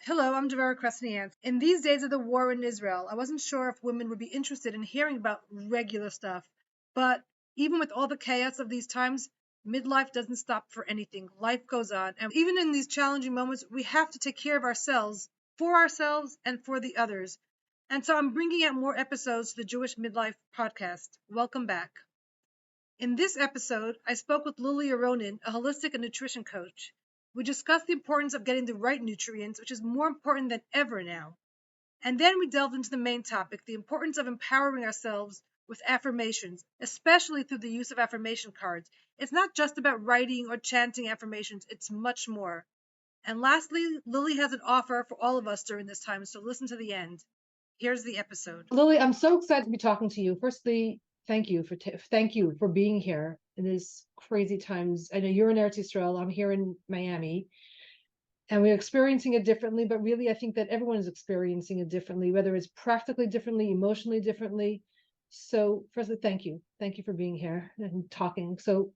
Hello, I'm Devora Krasnianski. In these days of the war in Israel, I wasn't sure if women would be interested in hearing about regular stuff. But even with all the chaos of these times, midlife doesn't stop for anything. Life goes on. And even in these challenging moments, we have to take care of ourselves, and for the others. And so I'm bringing out more episodes to the Jewish Midlife podcast. Welcome back. In this episode, I spoke with Lily Aronin, a holistic and nutrition coach. We discussed the importance of getting the right nutrients, which is more important than ever now. And then we delved into the main topic, the importance of empowering ourselves with affirmations, especially through the use of affirmation cards. It's not just about writing or chanting affirmations, it's much more. And lastly, Lily has an offer for all of us during this time, so listen to the end. Here's the episode. Lily, I'm so excited to be talking to you. Firstly, thank you for being here in these crazy times. I know you're in Eretz Yisrael, I'm here in Miami, and we're experiencing it differently. But really, I think that everyone is experiencing it differently, whether it's practically differently, emotionally differently. So, firstly, thank you for being here and talking. So,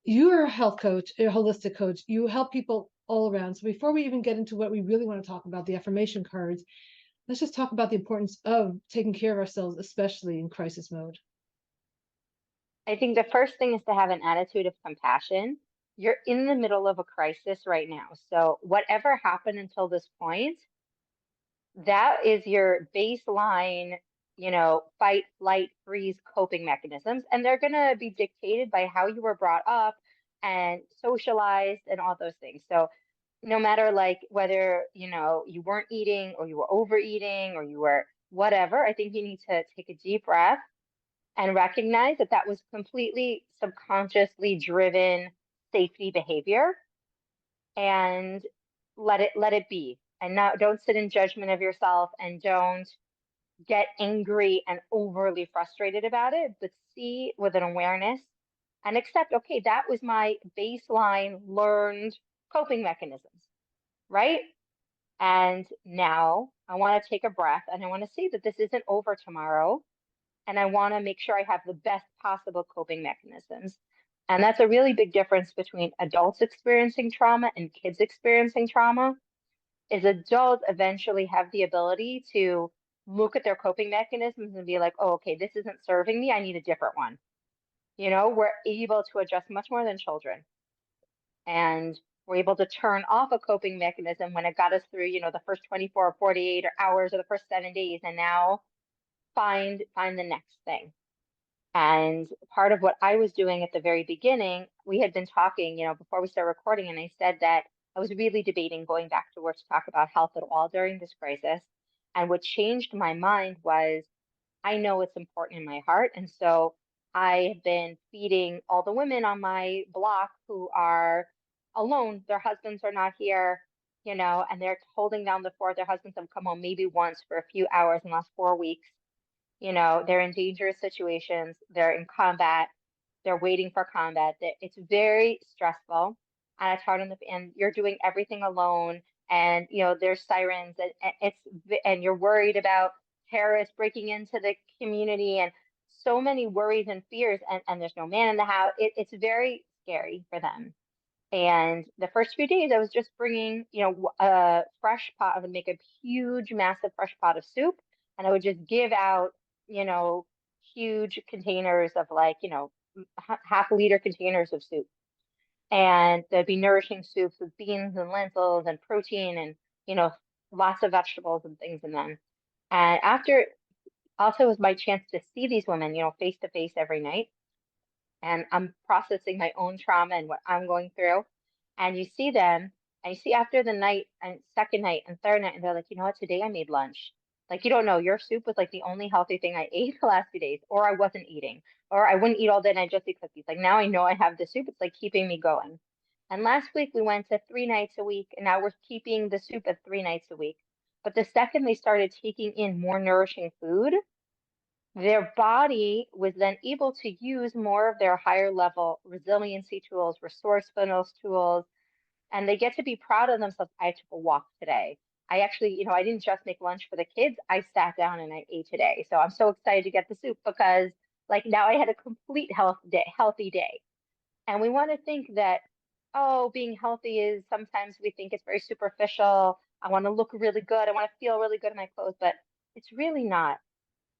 you're a health coach, a holistic coach. You help people all around. So, before we even get into what we really want to talk about, the affirmation cards, let's just talk about the importance of taking care of ourselves, especially in crisis mode. I think the first thing is to have an attitude of compassion. You're in the middle of a crisis right now. So, whatever happened until this point, that is your baseline, fight, flight, freeze coping mechanisms. And they're going to be dictated by how you were brought up and socialized and all those things. So, no matter like whether, you weren't eating or you were overeating or you were whatever, I think you need to take a deep breath and recognize that that was completely subconsciously driven safety behavior and let it be, and not don't sit in judgment of yourself and don't get angry and overly frustrated about it, but see with an awareness and accept, okay, that was my baseline learned coping mechanisms, right? And now I want to take a breath and I want to see that this isn't over tomorrow, and I want to make sure I have the best possible coping mechanisms. And that's a really big difference between adults experiencing trauma and kids experiencing trauma. Is adults eventually have the ability to look at their coping mechanisms and be like, oh, okay, this isn't serving me. I need a different one. We're able to adjust much more than children. And we're able to turn off a coping mechanism when it got us through, the first 24 or 48 hours or the first 7 days, and now find the next thing. And part of what I was doing at the very beginning, we had been talking, before we started recording, and I said that I was really debating going back to work to talk about health at all during this crisis. And what changed my mind was I know it's important in my heart. And so I have been feeding all the women on my block who are alone. Their husbands are not here, and they're holding down the fort. Their husbands have come home maybe once for a few hours in the last 4 weeks. They're in dangerous situations, they're in combat, they're waiting for combat. It's very stressful, and it's hard on and you're doing everything alone, and there's sirens, and you're worried about terrorists breaking into the community, and so many worries and fears, and there's no man in the house. It's very scary for them. And the first few days, I was just bringing, a fresh pot. I would make a huge, massive fresh pot of soup, and I would just give out, you know, huge containers of like, half-liter containers of soup. And there'd be nourishing soups with beans and lentils and protein and, lots of vegetables and things in them. And after, also was my chance to see these women, face to face every night. And I'm processing my own trauma and what I'm going through. And you see them, and you see after the night and second night and third night, and they're like, you know what, today I made lunch. Like, you don't know, your soup was like the only healthy thing I ate the last few days, or I wasn't eating, or I wouldn't eat all day and I just eat cookies. Like, now I know I have the soup. It's like keeping me going. And last week we went to 3 nights a week, and now we're keeping the soup at 3 nights a week. But the second they started taking in more nourishing food, their body was then able to use more of their higher level resiliency tools, resourcefulness tools, and they get to be proud of themselves. I took a walk today. I actually, I didn't just make lunch for the kids. I sat down and I ate today. So I'm so excited to get the soup because now I had a complete healthy day. And we want to think that oh, being healthy is, sometimes we think it's very superficial. I want to look really good. I want to feel really good in my clothes, but it's really not.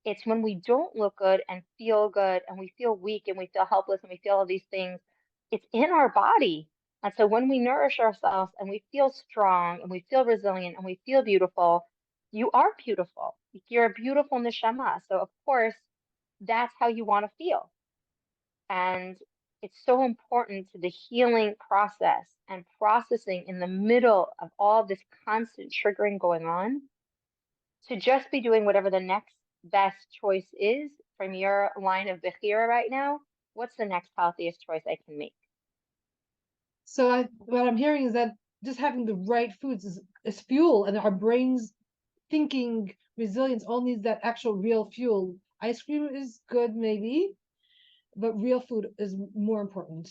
It's when we don't look good and feel good and we feel weak and we feel helpless and we feel all these things, it's in our body. And so when we nourish ourselves and we feel strong and we feel resilient and we feel beautiful, you are beautiful. You're a beautiful neshama. So of course, that's how you want to feel. And it's so important to the healing process and processing in the middle of all this constant triggering going on to just be doing whatever the next best choice is from your line of Bechira right now. What's the next healthiest choice I can make? So what I'm hearing is that just having the right foods is fuel, and our brains thinking resilience all needs that actual real fuel. Ice cream is good, maybe, but real food is more important.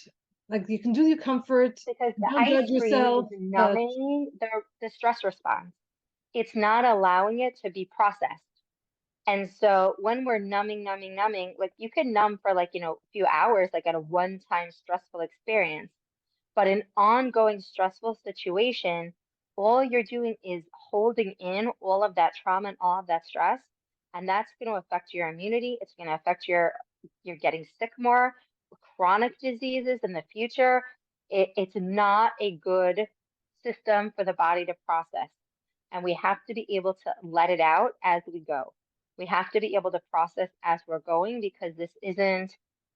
Like you can do your comfort, Because the don't ice judge cream is yourself, but numbing the stress response. It's not allowing it to be processed. And so when we're numbing, like you can numb for like, a few hours, like at a one-time stressful experience. But an ongoing stressful situation, all you're doing is holding in all of that trauma and all of that stress. And that's going to affect your immunity. It's going to affect you're getting sick more, chronic diseases in the future. It's not a good system for the body to process. And we have to be able to let it out as we go. We have to be able to process as we're going because this isn't,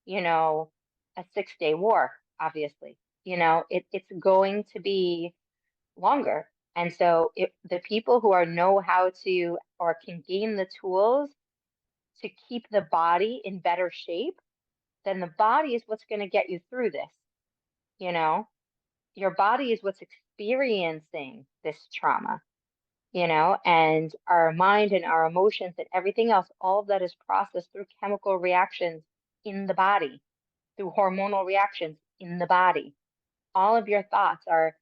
a 6-day war, obviously. It's going to be longer. And so if the people who know how to or can gain the tools to keep the body in better shape, then the body is what's going to get you through this. You know, your body is what's experiencing this trauma, and our mind and our emotions and everything else, all of that is processed through chemical reactions in the body, through hormonal reactions in the body. All of your thoughts are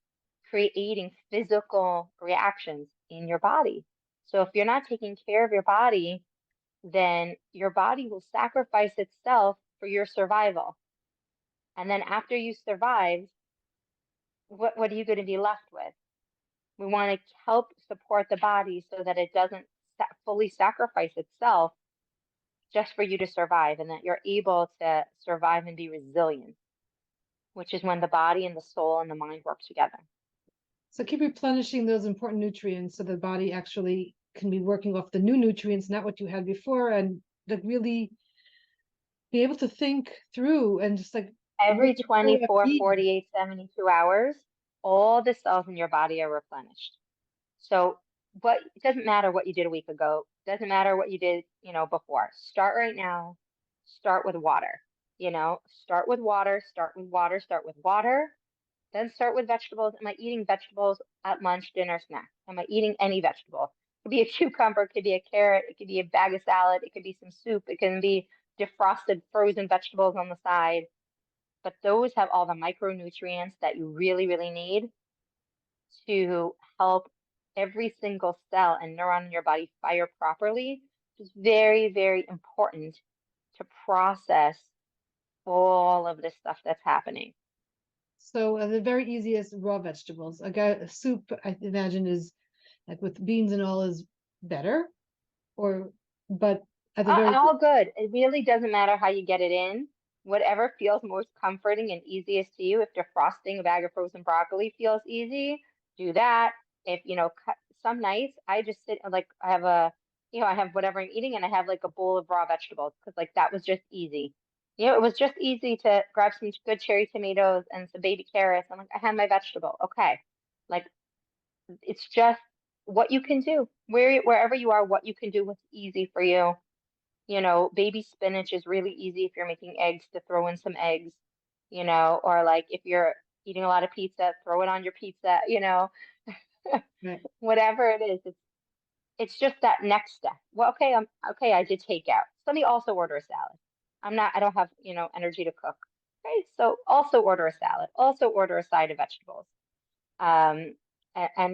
creating physical reactions in your body. So if you're not taking care of your body, then your body will sacrifice itself for your survival. And then after you survive, what are you going to be left with? We want to help support the body so that it doesn't fully sacrifice itself just for you to survive, and that you're able to survive and be resilient, which is when the body and the soul and the mind work together. so keep replenishing those important nutrients so the body actually can be working off the new nutrients, not what you had before, and like really be able to think through and just like Every flow at 24, ease. 48, 72 hours, all the cells in your body are replenished. So it doesn't matter what you did a week ago, doesn't matter what you did, before. Start right now, start with water, start with water, start with water, start with water, then start with vegetables. Am I eating vegetables at lunch, dinner, snack? Am I eating any vegetable? It could be a cucumber, it could be a carrot, it could be a bag of salad, it could be some soup, it can be defrosted frozen vegetables on the side. But those have all the micronutrients that you really, really need to help every single cell and neuron in your body fire properly. It's very, very important to process all of this stuff that's happening. So the very easiest raw vegetables. A soup, I imagine, is like with beans and all is better, but at the very All good. It really doesn't matter how you get it in. Whatever feels most comforting and easiest to you. If defrosting a bag of frozen broccoli feels easy, do that. If, some nights I just sit like I have I have whatever I'm eating and I have like a bowl of raw vegetables because like that was just easy. It was just easy to grab some good cherry tomatoes and some baby carrots. I'm like, I have my vegetable. Okay. Like it's just what you can do. Wherever you are, what you can do, what's easy for you. Baby spinach is really easy if you're making eggs to throw in some eggs, or like if you're eating a lot of pizza, throw it on your pizza, right. whatever it is. It's just that next step. Well, okay, okay, I did takeout. Let me also order a salad. I don't have, energy to cook. Okay, so also order a salad, also order a side of vegetables. And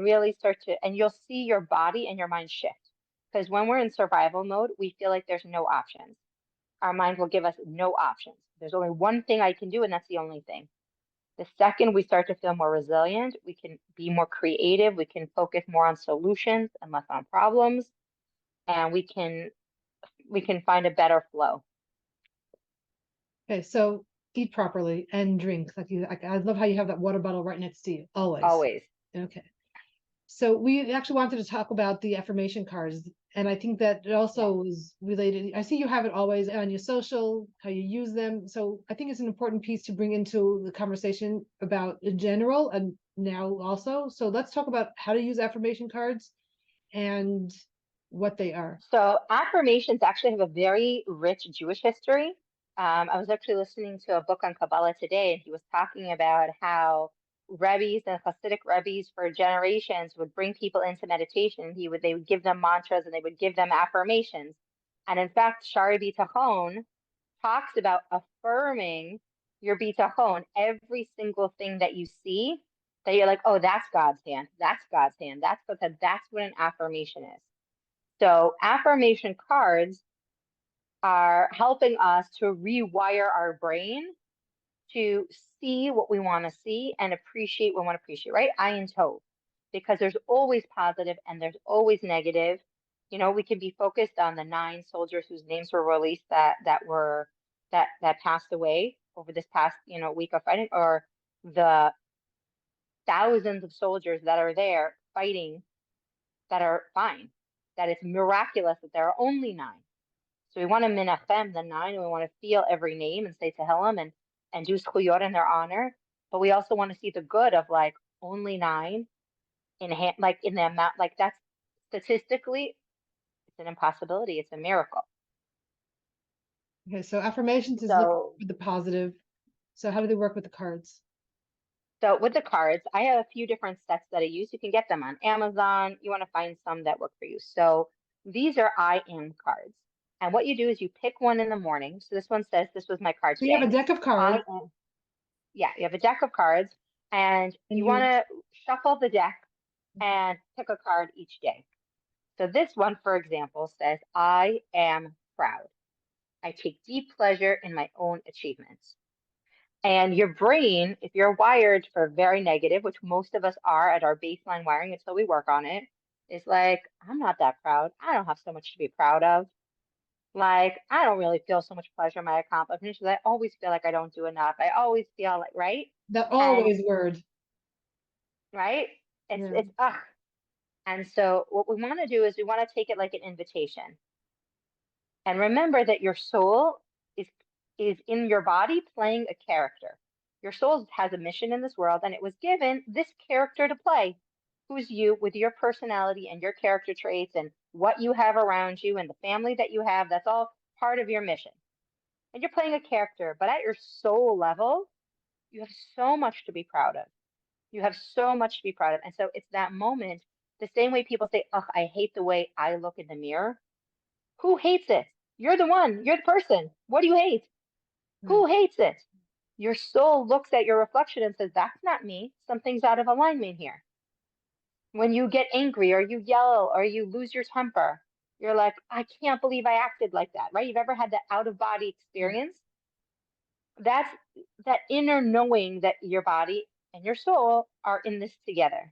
really start to, and you'll see your body and your mind shift. Because when we're in survival mode, we feel like there's no options. Our mind will give us no options. There's only one thing I can do, and that's the only thing. The second we start to feel more resilient, we can be more creative, we can focus more on solutions and less on problems, and we can find a better flow. Okay, so eat properly and drink. I love how you have that water bottle right next to you, always. Always. Okay. So we actually wanted to talk about the affirmation cards, and I think that it also was related. I see you have it always on your social, how you use them. So I think it's an important piece to bring into the conversation about in general and now also. So let's talk about how to use affirmation cards and what they are. So affirmations actually have a very rich Jewish history. I was actually listening to a book on Kabbalah today, and he was talking about how Rebbe's and Hasidic Rebbe's for generations would bring people into meditation. They would give them mantras and they would give them affirmations. And in fact, Shari Bitachon talks about affirming your bitachon, every single thing that you see that you're like, oh, that's God's hand, that's God's hand, that's what an affirmation is. So affirmation cards are helping us to rewire our brain to see what we want to see and appreciate what we want to appreciate, right? Ayin tov, because there's always positive and there's always negative. You know, we can be focused on the 9 soldiers whose names were released that passed away over this past, week of fighting, or the thousands of soldiers that are there fighting that are fine, that it's miraculous that there are only 9. So we want to minachem the 9, and we want to feel every name and say Tehillim and do zchuyot in their honor. But we also want to see the good of like only 9 in hand, like in the amount, like that's statistically, it's an impossibility. It's a miracle. Okay, so affirmations is looking for the positive. So how do they work with the cards? So with the cards, I have a few different sets that I use. You can get them on Amazon. You want to find some that work for you. So these are I am cards. And what you do is you pick one in the morning. So this one says, this was my card today. So you have a deck of cards. Yeah, you have a deck of cards, and you want to shuffle the deck and pick a card each day. So this one, for example, says, I am proud. I take deep pleasure in my own achievements. And your brain, if you're wired for very negative, which most of us are at our baseline wiring until we work on it, is like, I'm not that proud. I don't have so much to be proud of. Like, I don't really feel so much pleasure in my accomplishments. I always feel like I don't do enough. I always feel like, right? That always word. Right? It's ugh. And so what we want to do is we want to take it like an invitation. And remember that your soul is in your body playing a character. Your soul has a mission in this world, and it was given this character to play, who's you with your personality and your character traits and what you have around you and the family that you have. That's all part of your mission. And you're playing a character, but at your soul level, you have so much to be proud of. You have so much to be proud of. And so it's that moment, the same way people say, oh, I hate the way I look in the mirror. Who hates it? You're the one, you're the person. What do you hate? Who hates it? Your soul looks at your reflection and says, that's not me. Something's out of alignment here. When you get angry or you yell or you lose your temper, you're like, I can't believe I acted like that, right? You've ever had that out of body experience? That's that inner knowing that your body and your soul are in this together.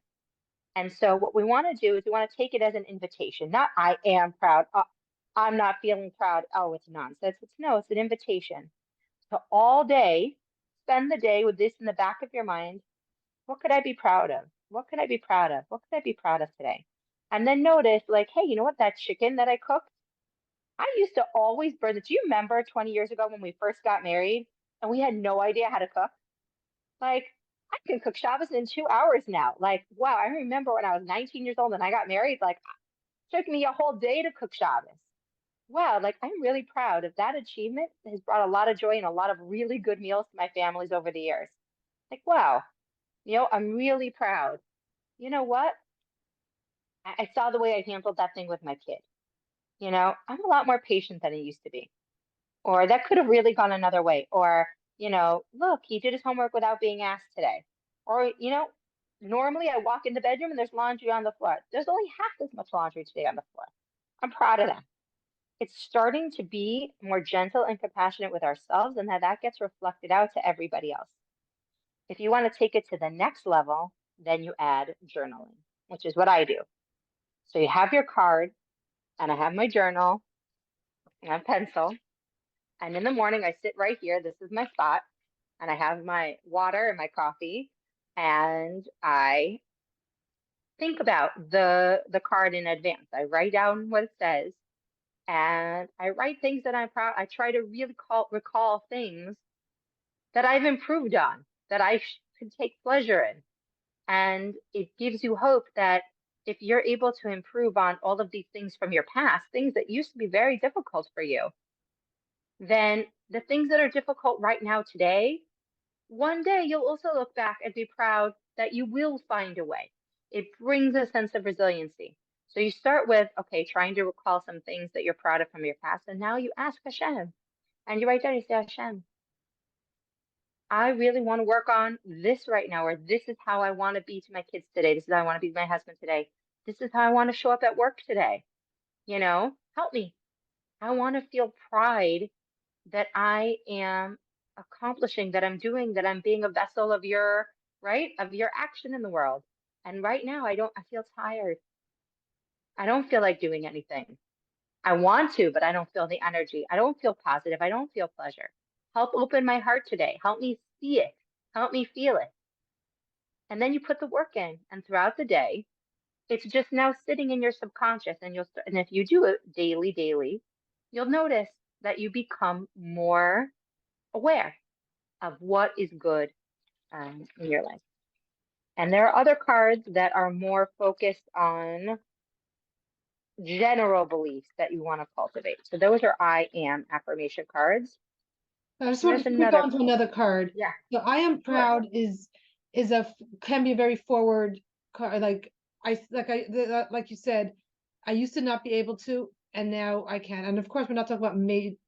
And so what we want to do is we want to take it as an invitation, not I am proud. I'm not feeling proud. Oh, it's nonsense. It's an invitation to all day, spend the day with this in the back of your mind. What could I be proud of? What could I be proud of? What could I be proud of today? And then notice like, hey, you know what? That chicken that I cooked, I used to always burn it. Do you remember 20 years ago when we first got married and we had no idea how to cook? Like, I can cook Shabbos in 2 hours now. Like, wow, I remember when I was 19 years old and I got married, like, it took me a whole day to cook Shabbos. Wow, like, I'm really proud of that achievement. It has brought a lot of joy and a lot of really good meals to my families over the years. Like, wow, I'm really proud. You know what? I saw the way I handled that thing with my kid. I'm a lot more patient than I used to be. Or that could have really gone another way. Or, look, he did his homework without being asked today. Or, normally I walk in the bedroom and there's laundry on the floor. There's only half as much laundry today on the floor. I'm proud of that. It's starting to be more gentle and compassionate with ourselves, and that gets reflected out to everybody else. If you want to take it to the next level, then you add journaling, which is what I do. So you have your card, and I have my journal, and I have pencil. And in the morning, I sit right here. This is my spot. And I have my water and my coffee. And I think about the card in advance. I write down what it says. And I write things that I'm proud. I try to really recall things that I've improved on, that I can take pleasure in. And it gives you hope that if you're able to improve on all of these things from your past, things that used to be very difficult for you, then the things that are difficult right now today, one day you'll also look back and be proud that you will find a way. It brings a sense of resiliency. So you start with, okay, trying to recall some things that you're proud of from your past. And now you ask Hashem, and you write down, you say, Hashem, I really want to work on this right now, or this is how I want to be to my kids today. This is how I want to be to my husband today. This is how I want to show up at work today. Help me. I want to feel pride that I am accomplishing, that I'm doing, that I'm being a vessel of your, right, of your action in the world. And right now, I feel tired. I don't feel like doing anything. I want to, but I don't feel the energy. I don't feel positive. I don't feel pleasure. Help open my heart today. Help me see it. Help me feel it. And then you put the work in, and throughout the day, it's just now sitting in your subconscious, and and if you do it daily, you'll notice that you become more aware of what is good in your life. And there are other cards that are more focused on general beliefs that you want to cultivate. So those are I am affirmation cards. I just And want there's to quick another on to card. another card. Yeah, So I am sure. proud can be a very forward card. Like you said, I used to not be able to, and now I can. And of course, we're not talking about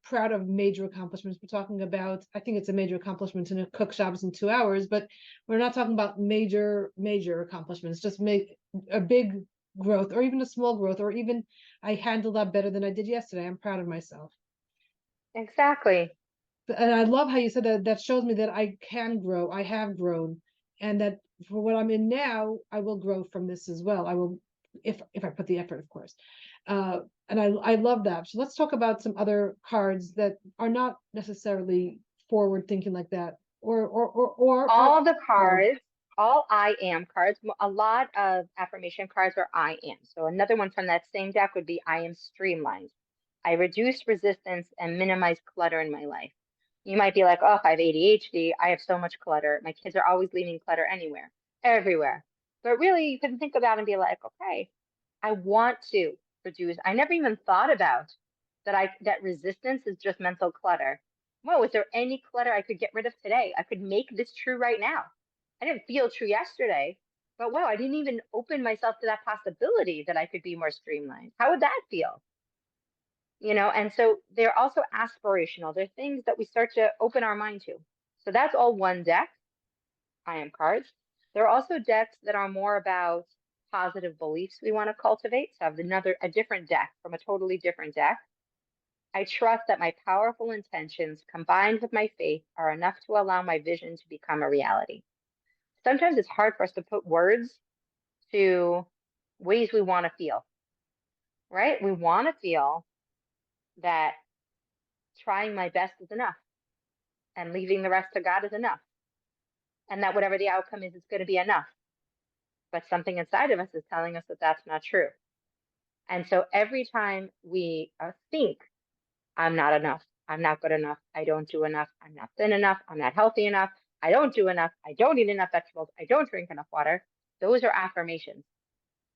proud of major accomplishments. We're talking about, I think it's a major accomplishment to cook Shabbos in 2 hours, but we're not talking about major accomplishments. Just make a big growth, or even a small growth, or even I handled that better than I did yesterday. I'm proud of myself. Exactly. And I love how you said that. That shows me that I can grow. I have grown, and that for what I'm in now, I will grow from this as well. I will, if I put the effort, of course. And I love that. So let's talk about some other cards that are not necessarily forward thinking like that, or All the cards, all I am cards. A lot of affirmation cards are I am. So another one from that same deck would be I am streamlined. I reduce resistance and minimize clutter in my life. You might be like, oh, I have ADHD. I have so much clutter. My kids are always leaving clutter anywhere, everywhere. But really, you can think about it and be like, okay, I want to reduce. I never even thought about that resistance is just mental clutter. Whoa, is there any clutter I could get rid of today? I could make this true right now. I didn't feel true yesterday, but wow, I didn't even open myself to that possibility that I could be more streamlined. How would that feel? And so they're also aspirational. They're things that we start to open our mind to. So that's all one deck, I am cards. There are also decks that are more about positive beliefs we want to cultivate. So I have a different deck from a totally different deck. I trust that my powerful intentions combined with my faith are enough to allow my vision to become a reality. Sometimes it's hard for us to put words to ways we want to feel, right? We want to feel that trying my best is enough and leaving the rest to God is enough. And that whatever the outcome is, it's going to be enough. But something inside of us is telling us that that's not true. And so every time we think, I'm not enough, I'm not good enough, I don't do enough, I'm not thin enough, I'm not healthy enough, I don't do enough, I don't eat enough vegetables, I don't drink enough water, those are affirmations.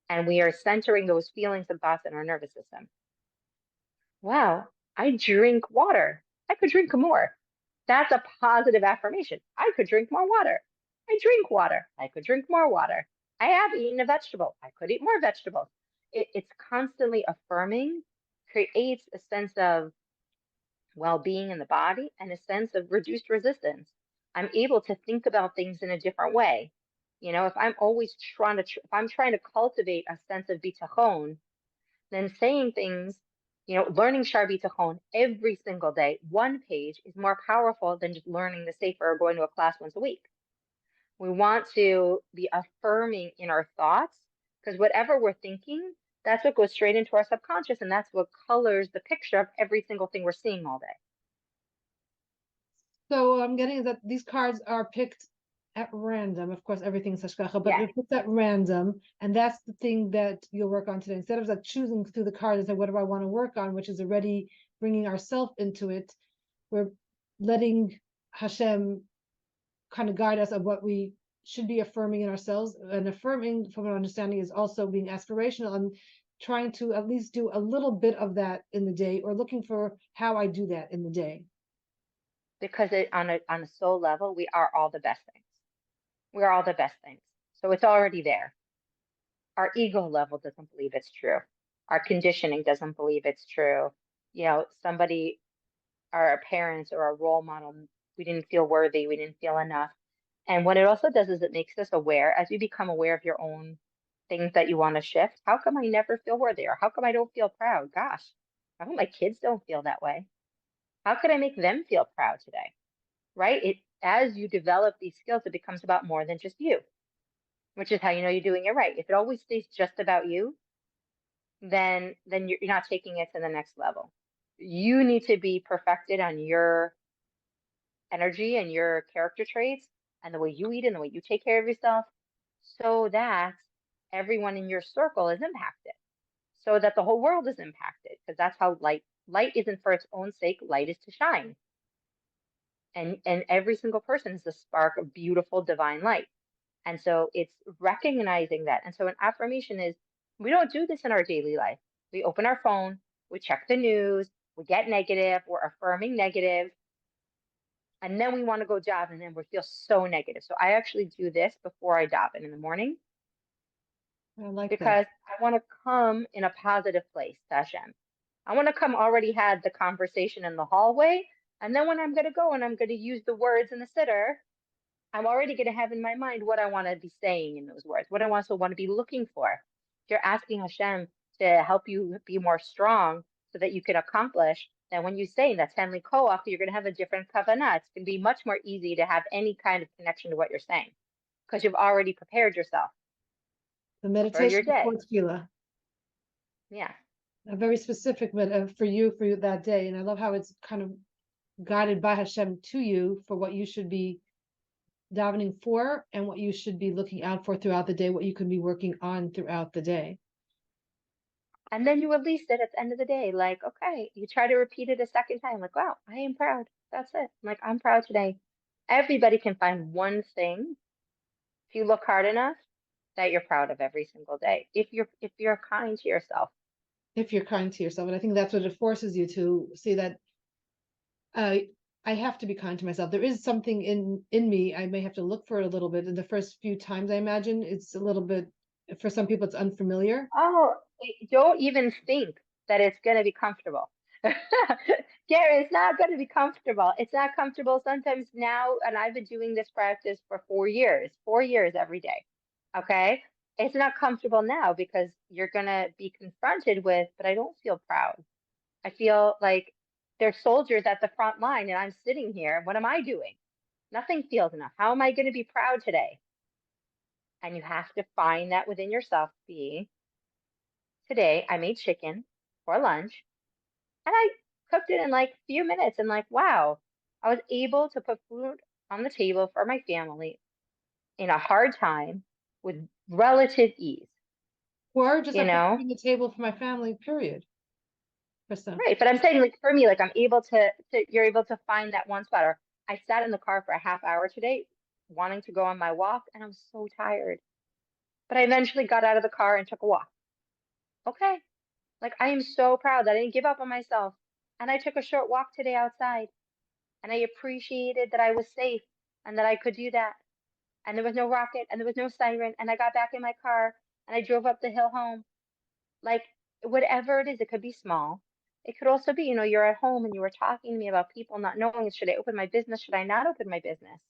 And we are centering those feelings and thoughts in our nervous system. Wow, I drink water. I could drink more. That's a positive affirmation. I could drink more water. I drink water. I could drink more water. I have eaten a vegetable. I could eat more vegetables. It's constantly affirming, creates a sense of well-being in the body and a sense of reduced resistance. I'm able to think about things in a different way. If I'm always if I'm trying to cultivate a sense of bitachon, then saying things, learning Shar Bitachon every single day, one page is more powerful than just learning the Sefer or going to a class once a week. We want to be affirming in our thoughts, because whatever we're thinking, that's what goes straight into our subconscious, and that's what colors the picture of every single thing we're seeing all day. So I'm getting that these cards are picked at random. Of course, everything's hashgacha, but Yeah. they're picked at random, and that's the thing that you'll work on today. Instead of like choosing through the cards and say, what do I want to work on, which is already bringing ourselves into it, we're letting Hashem kind of guide us of what we should be affirming in ourselves. And affirming, from an understanding, is also being aspirational and trying to at least do a little bit of that in the day, or looking for how I do that in the day. Because on a soul level, we are all the best things. We are all the best things. So it's already there. Our ego level doesn't believe it's true. Our conditioning doesn't believe it's true. You know, somebody, our parents or a role model, we didn't feel worthy, we didn't feel enough. And what it also does is it makes us aware, as you become aware of your own things that you want to shift. How come I never feel worthy? Or how come I don't feel proud? Gosh, how come my kids don't feel that way? How could I make them feel proud today? Right? It, as you develop these skills, it becomes about more than just you, which is how you know you're doing it right. If it always stays just about you, then you're not taking it to the next level. You need to be perfected on your energy and your character traits and the way you eat and the way you take care of yourself, so that everyone in your circle is impacted, so that the whole world is impacted, because that's how light isn't for its own sake. Light is to shine. And every single person is a spark of beautiful divine light. And so it's recognizing that. And so an affirmation is, we don't do this in our daily life. We open our phone, we check the news, we get negative, we're affirming negative, and then we want to go daven and we feel so negative. So I actually do this before I daven in the morning, I like that. because I want to come in a positive place to Hashem. I want to come already had the conversation in the hallway, and then when I'm going to go and I'm going to use the words in the sitter, I'm already going to have in my mind what I want to be saying in those words, what I also want to be looking for. If you're asking Hashem to help you be more strong so that you can accomplish, then when you say that's Henley Koach, you're going to have a different kavanah. It's going to be much more easy to have any kind of connection to what you're saying, because you've already prepared yourself The for meditation your day. before tefillah, Yeah. a very specific for you that day. And I love how it's kind of guided by Hashem to you for what you should be davening for and what you should be looking out for throughout the day, what you can be working on throughout the day. And then you release it at the end of the day. Like, okay, you try to repeat it a second time. Like, wow, I am proud. That's it. Like, I'm proud today. Everybody can find one thing, if you look hard enough, that you're proud of every single day. If you're kind to yourself. If you're kind to yourself. And I think that's what it forces you to see, that I have to be kind to myself. There is something in me. I may have to look for it a little bit. In the first few times, I imagine it's a little bit, for some people, it's unfamiliar. Oh, don't even think that it's going to be comfortable. Gary, it's not going to be comfortable. It's not comfortable sometimes now. And I've been doing this practice for 4 years every day. Okay. It's not comfortable now because you're going to be confronted with, but I don't feel proud. I feel like there's soldiers at the front line and I'm sitting here. What am I doing? Nothing feels enough. How am I going to be proud today? And you have to find that within yourself. Today I made chicken for lunch and I cooked it in like a few minutes, and like, wow, I was able to put food on the table for my family in a hard time with relative ease, Or just you like know? putting the table for my family, period. Krista. Right. But I'm saying, like, for me, like, I'm able you're able to find that one spot. Or I sat in the car for a half hour today wanting to go on my walk and I was so tired. But I eventually got out of the car and took a walk. Okay. Like, I am so proud that I didn't give up on myself. And I took a short walk today outside and I appreciated that I was safe and that I could do that. And there was no rocket and there was no siren. And I got back in my car and I drove up the hill home. Like, whatever it is, it could be small. It could also be, you're at home and you were talking to me about people not knowing, should I open my business? Should I not open my business?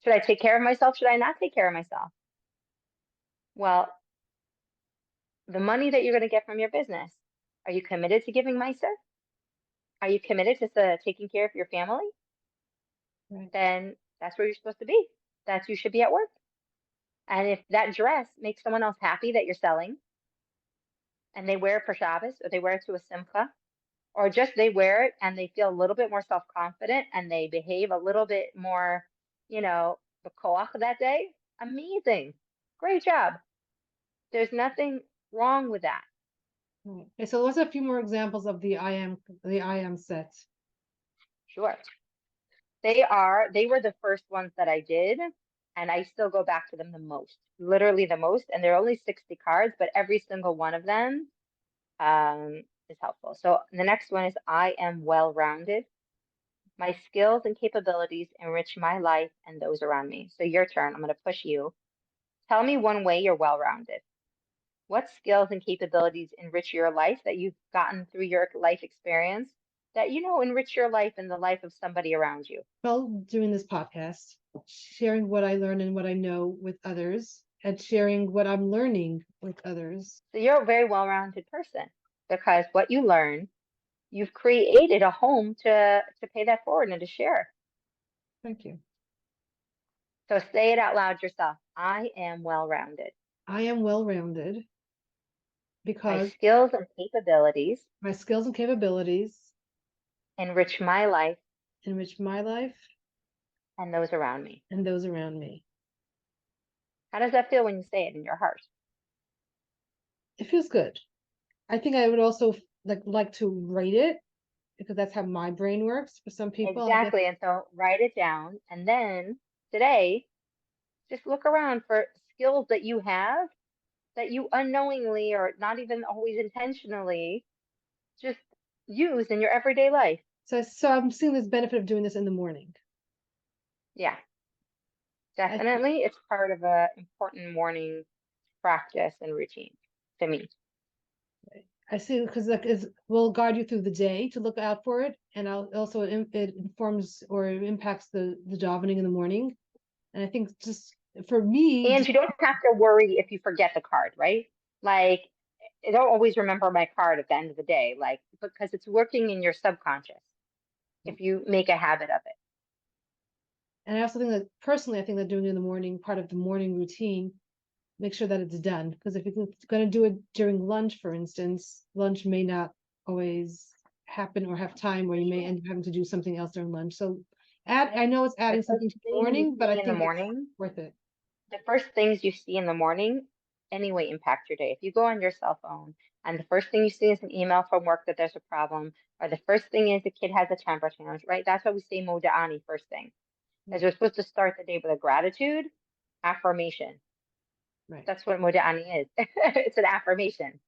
Should I take care of myself? Should I not take care of myself? Well, the money that you're going to get from your business, are you committed to giving Meiser? Are you committed to taking care of your family? Right. Then that's where you're supposed to be. that you should be at work. And if that dress makes someone else happy that you're selling, and they wear it for Shabbos, or they wear it to a simcha, or just they wear it and they feel a little bit more self-confident and they behave a little bit more, the koach that day, amazing. Great job. There's nothing wrong with that. Right. Okay, so let's have a few more examples of the I am set. Sure. They were the first ones that I did, and I still go back to them the most, literally the most. And they're only 60 cards, but every single one of them is helpful. So the next one is I am well-rounded. My skills and capabilities enrich my life and those around me. So your turn. I'm going to push you. Tell me one way you're well-rounded. What skills and capabilities enrich your life that you've gotten through your life experience that enrich your life and the life of somebody around you? Well, doing this podcast, sharing what I learn and what I know with others, and sharing what I'm learning with others. So you're a very well-rounded person because what you learn, you've created a home to pay that forward and to share. Thank you. So say it out loud yourself. I am well-rounded. I am well-rounded My because skills and capabilities my skills and capabilities enrich my life enrich my life and those around me. and those around me. How does that feel when you say it in your heart? It feels good. I think I would also like to write it because that's how my brain works. For some people, I guess. Exactly. And so write it down. And then today, just look around for skills that you have that you unknowingly or not even always intentionally just use in your everyday life. So I'm seeing this benefit of doing this in the morning. Yeah, definitely. It's part of a important morning practice and routine to me. I see because it will guide you through the day to look out for it, and also it informs or it impacts the davening in the morning. And I think just for me, And you don't have to worry if you forget the card, right? Like, I don't always remember my card at the end of the day, like, because it's working in your subconscious if you make a habit of it. and I also think that personally, I think that doing it in the morning, part of the morning routine, make sure that it's done. Because if you're going to do it during lunch, for instance, lunch may not always happen or have time, where you may end up having to do something else during lunch. So I know it's adding something to the morning, but I think it's worth it. The first things you see in the morning anyway impact your day. If you go on your cell phone and the first thing you see is an email from work that there's a problem, or the first thing is the kid has a temper challenge, right? That's why we say moda'ani first thing. As we're supposed to start the day with a gratitude affirmation. Right. That's what moda'ani is. It's an affirmation.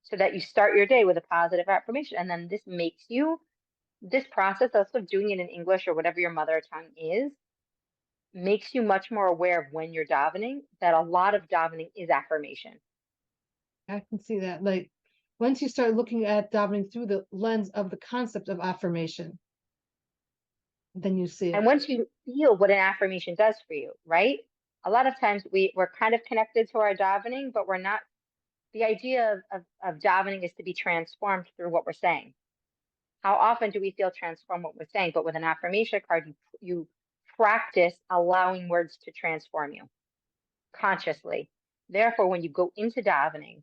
So that you start your day with a positive affirmation. And then this process also doing it in English or whatever your mother tongue is, makes you much more aware of when you're davening, that a lot of davening is affirmation. I can see that. Like once you start looking at davening through the lens of the concept of affirmation, then you see it. And once you feel what an affirmation does for you, right? A lot of times we're kind of connected to our davening, but we're not. The idea of davening is to be transformed through what we're saying. How often do we feel transformed what we're saying? But with an affirmation card, you practice allowing words to transform you consciously. Therefore, when you go into davening,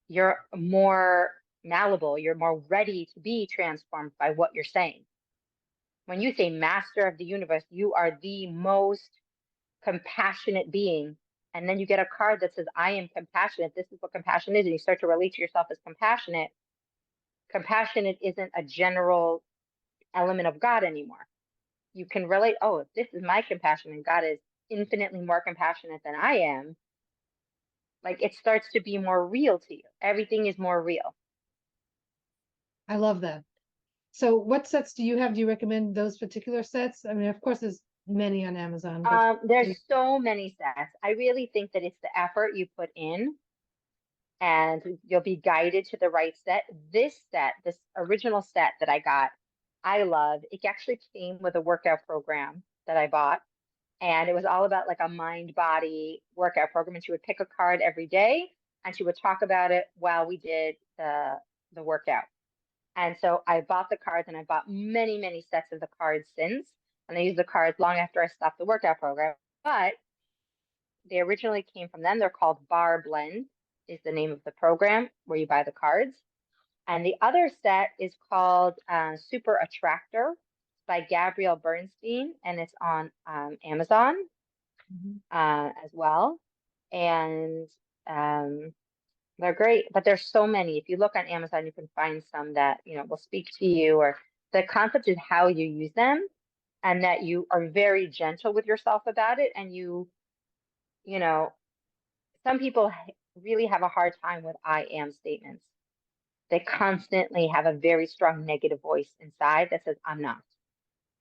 you're more malleable, you're more ready to be transformed by what you're saying. When you say master of the universe, you are the most compassionate being. And then you get a card that says, I am compassionate. This is what compassion is. And you start to relate to yourself as compassionate. Compassionate isn't a general element of God anymore. You can relate, oh, if this is my compassion and God is infinitely more compassionate than I am, like it starts to be more real to you. Everything is more real. I love that. So what sets do you have? Do you recommend those particular sets? I mean, of course, there's many on Amazon. But there's so many sets. I really think that it's the effort you put in and you'll be guided to the right set. This original set that I got, I love. It actually came with a workout program that I bought. And it was all about like a mind body workout program. And she would pick a card every day and she would talk about it while we did the workout. And so I bought the cards and I bought many, many sets of the cards since. And I used the cards long after I stopped the workout program. But they originally came from them. They're called Bar Blend, is the name of the program where you buy the cards. And the other set is called Super Attractor by Gabrielle Bernstein, and it's on Amazon as well. And they're great, but there's so many. If you look on Amazon, you can find some that, will speak to you, or the concept is how you use them, and that you are very gentle with yourself about it. And some people really have a hard time with I am statements. They constantly have a very strong negative voice inside that says, I'm not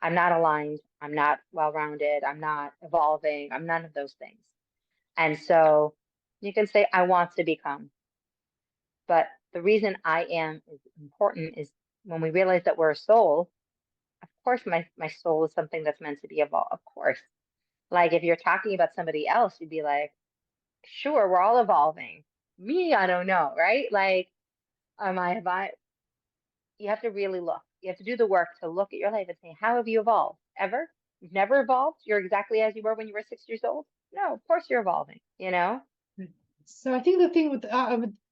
aligned, I'm not well-rounded, I'm not evolving, I'm none of those things. And so you can say, I want to become. But the reason I am is important is when we realize that we're a soul, of course, my soul is something that's meant to be evolved, of course. Like if you're talking about somebody else, you'd be like, sure, we're all evolving. Me, I don't know, right? Like, am I, you have to really look. You have to do the work to look at your life and say, how have you evolved? Ever? You've never evolved? You're exactly as you were when you were 6 years old? No, of course you're evolving, So I think the thing with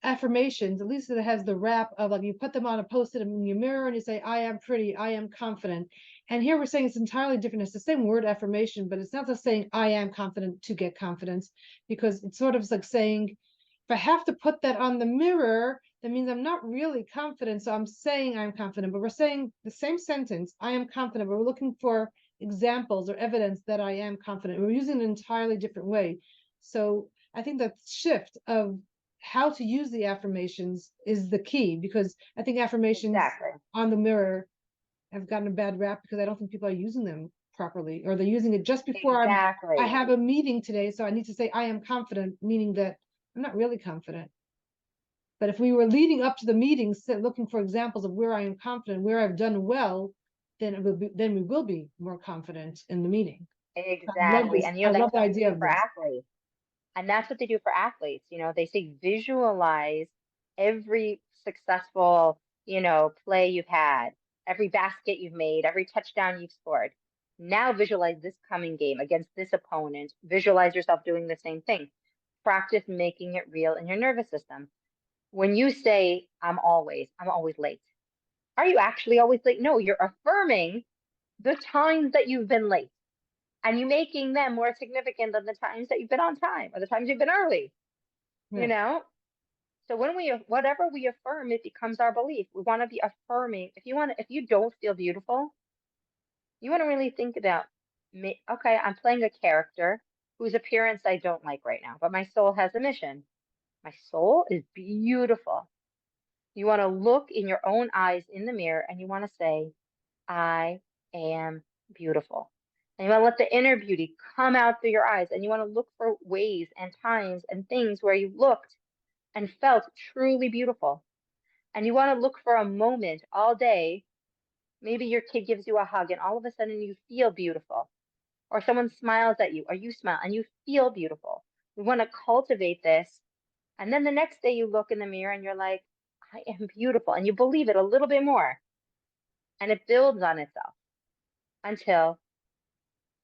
affirmations, at least it has the wrap of like you put them on a post-it in your mirror and you say, I am pretty, I am confident. And here we're saying it's entirely different. It's the same word affirmation, but it's not just saying I am confident to get confidence, because it's sort of like saying, if I have to put that on the mirror, that means I'm not really confident. So I'm saying I'm confident, but we're saying the same sentence, I am confident, but we're looking for examples or evidence that I am confident. We're using an entirely different way. So I think that shift of how to use the affirmations is the key, because I think affirmations Exactly. on the mirror have gotten a bad rap because I don't think people are using them properly, or they're using it just before Exactly. I have a meeting today, so I need to say I am confident, meaning that I'm not really confident. But if we were leading up to the meeting, looking for examples of where I am confident, where I've done well, then we will be more confident in the meeting. Exactly. And I that's love the what they idea do of for this. athletes. And that's what they do for athletes. They say visualize every successful, play you've had, every basket you've made, every touchdown you've scored. Now visualize this coming game against this opponent. Visualize yourself doing the same thing. Practice making it real in your nervous system. When you say, I'm always late. Are you actually always late? No, you're affirming the times that you've been late, and you making them more significant than the times that you've been on time or the times you've been early. Right. So when whatever we affirm, it becomes our belief. We want to be affirming. If you don't feel beautiful, you want to really think about me. Okay, I'm playing a character whose appearance I don't like right now, but my soul has a mission. My soul is beautiful. You want to look in your own eyes in the mirror and you want to say, I am beautiful. And you want to let the inner beauty come out through your eyes. And you want to look for ways and times and things where you looked and felt truly beautiful. And you want to look for a moment all day. Maybe your kid gives you a hug and all of a sudden you feel beautiful. Or someone smiles at you or you smile and you feel beautiful. We want to cultivate this. And then the next day you look in the mirror and you're like, I am beautiful. And you believe it a little bit more. And it builds on itself until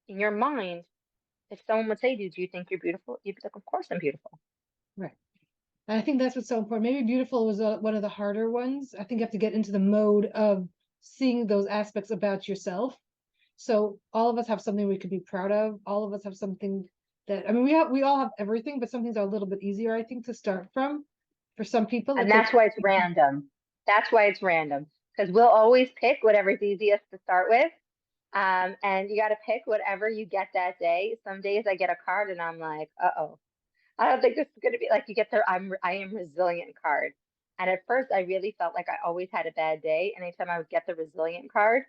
in your mind, if someone would say to you, do you think you're beautiful? You'd be like, of course I'm beautiful. Right. And I think that's what's so important. Maybe beautiful was one of the harder ones. I think you have to get into the mode of seeing those aspects about yourself. So all of us have something we could be proud of. All of us have something that, I mean, we all have everything, but some things are a little bit easier, I think, to start from for some people. And that's why it's random. That's why it's random. Because we'll always pick whatever's easiest to start with. And you got to pick whatever you get that day. Some days I get a card and I'm like, uh-oh, I don't think this is going to be like you get the I am resilient card. And at first I really felt like I always had a bad day anytime I would get the resilient card.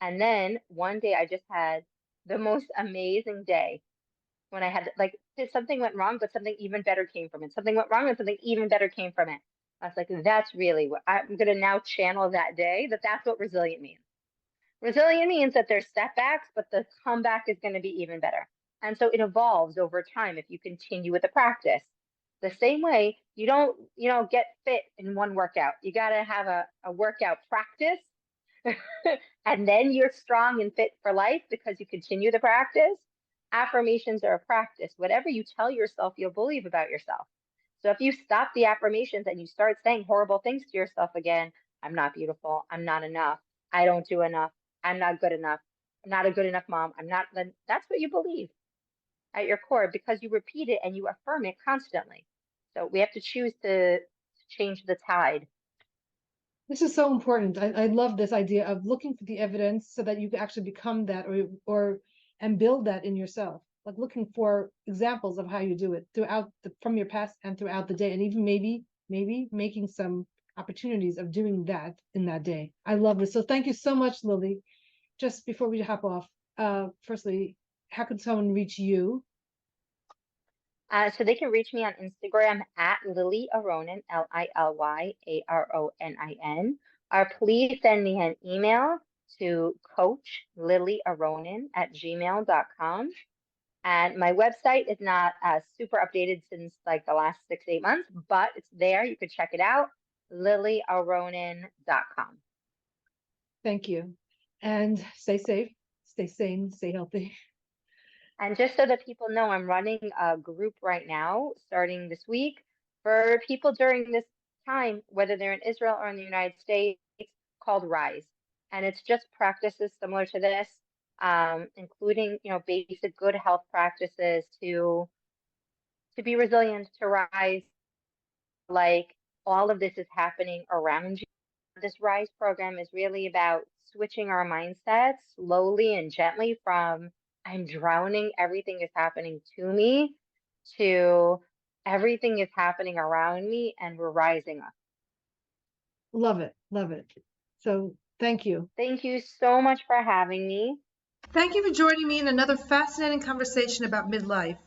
And then one day I just had the most amazing day when I had like something went wrong, but something even better came from it. Something went wrong and something even better came from it. I was like, that's really what I'm going to now channel that day, that's what resilient means. Resilient means that there's setbacks, but the comeback is going to be even better. And so it evolves over time if you continue with the practice. The same way, you don't, get fit in one workout. You got to have a workout practice and then you're strong and fit for life because you continue the practice. Affirmations are a practice. Whatever you tell yourself, you'll believe about yourself. So if you stop the affirmations and you start saying horrible things to yourself again, I'm not beautiful, I'm not enough, I don't do enough, I'm not good enough, I'm not a good enough mom, I'm not, then that's what you believe at your core because you repeat it and you affirm it constantly. So we have to choose to change the tide. This is so important. I love this idea of looking for the evidence so that you can actually become that or and build that in yourself. Like looking for examples of how you do it throughout from your past and throughout the day, and even maybe making some opportunities of doing that in that day. I love this. So thank you so much, Lily. Just before we hop off, firstly, how can someone reach you? So they can reach me on Instagram at Lily Aronin, Lilyaronin, or please send me an email to coachlilyaronin@gmail.com. And my website is not super updated since like the last 6-8 months, but it's there. You could check it out, lilyaronin.com. Thank you. And stay safe, stay sane, stay healthy. And just so that people know, I'm running a group right now, starting this week, for people during this time, whether they're in Israel or in the United States, called Rise. And it's just practices similar to this, including, basic good health practices to be resilient, to rise. Like all of this is happening around you. This Rise program is really about switching our mindsets slowly and gently from I'm drowning, everything is happening to me, to everything is happening around me and we're rising up. Love it. Love it. So thank you. Thank you so much for having me. Thank you for joining me in another fascinating conversation about midlife.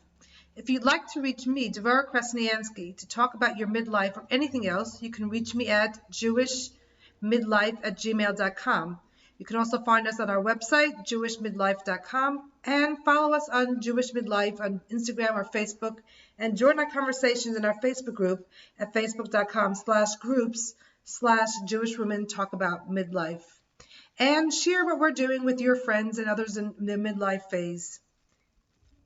If you'd like to reach me, Devora Krasnianski, to talk about your midlife or anything else, you can reach me at jewishmidlife@gmail.com. You can also find us on our website, jewishmidlife.com, and follow us on Jewish Midlife on Instagram or Facebook, and join our conversations in our Facebook group at facebook.com/groups/Jewish Women Talk About Midlife. And share what we're doing with your friends and others in the midlife phase.